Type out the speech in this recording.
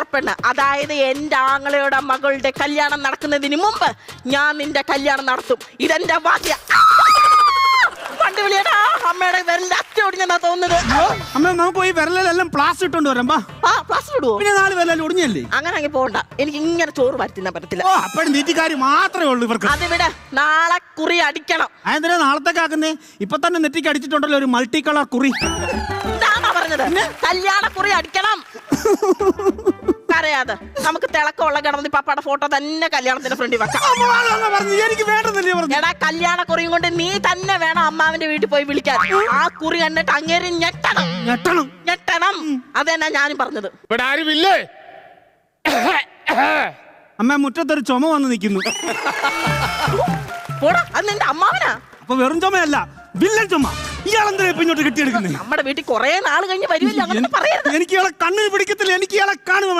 ക്ഷേത്രപ്പെണ്ണ്, അതായത് എന്റെ ആങ്ങളയുടെ മകളുടെ കല്യാണം നടക്കുന്നതിന് മുമ്പ് ഞാൻ നിന്റെ കല്യാണം നടത്തും. ഇതെന്റെ വാദ്യ. പണ്ട് വിളിയടാ അമ്മയുടെ വിരലിന്റെ അറ്റൊടിഞ്ഞെന്നാ തോന്നുന്നത്. അമ്മ നമുക്ക് ഈ വിരലെല്ലാം പ്ലാസ്റ്റർ ഇട്ടോണ്ട് വരാം. ആ പ്ലാസ്റ്റർ ഇടുവോ? പിന്നെ 4 വിരലെല്ലാം ഒടിഞ്ഞല്ലേ? അങ്ങനെ അങ്ങ് പോകണ്ട, എനിക്ക് ഇങ്ങനെ ചോറ് വരുത്തിന്നാ പറ്റത്തില്ല. അപ്പോഴും നെറ്റിക്കാര് മാത്രമേ ഉള്ളൂ ഇവർക്ക്. അതിവിടെ നാളെ കുറി അടിക്കണം. അതെന്തിനാ നാളത്തേക്ക് ആക്കുന്നേ? ഇപ്പൊ തന്നെ നെറ്റിക്ക് അടിച്ചിട്ടുണ്ടല്ലോ ഒരു മൾട്ടി കളർ കുറി. ഇതാണോ പറഞ്ഞത്? കല്യാണ കുറി അടിക്കണം. അറിയാതെ നമുക്ക് തിളക്കമുള്ള ഗണപതി പാപ്പയുടെ ഫോട്ടോ തന്നെ കല്യാണത്തിന്റെ ഫ്രണ്ടിൽ വെക്കാം. എനിക്ക് വേണ്ടെന്നല്ലേ പറഞ്ഞു. എടാ കല്യാണ കുറിയും കൊണ്ട് നീ തന്നെ വേണം അമ്മാവിന്റെ വീട്ടിൽ പോയി വിളിക്കാൻ. ആ കുറി കണ്ടിട്ട് അങ്ങേര് ഞെട്ടണം ഞെട്ടണം ഞെട്ടണം. അതെന്നാ ഞാനും പറഞ്ഞത്. ഇവിടെ ആരുമില്ലേ? അമ്മ മുറ്റത്തൊരു ചുമ വന്ന് നിൽക്കുന്നു. പോടാ, അത് നിന്റെ അമ്മാവനാ. അപ്പൊ വെറും ചുമയല്ല, വില്ലൻ ചുമ. ഇയാളെന്തിനാ ഇപ്പൊ ഇങ്ങോട്ട് കെട്ടിയെടുക്കുന്നത്? നമ്മുടെ വീട്ടിൽ കുറെ നാൾ കഴിഞ്ഞ് വരുമല്ലോ, അങ്ങനെ പറയരുത്. എനിക്ക് ഇയാളെ കണ്ണിൽ പിടിക്കത്തില്ല. എനിക്ക് ഇയാളെ കാണുക വേണ്ട.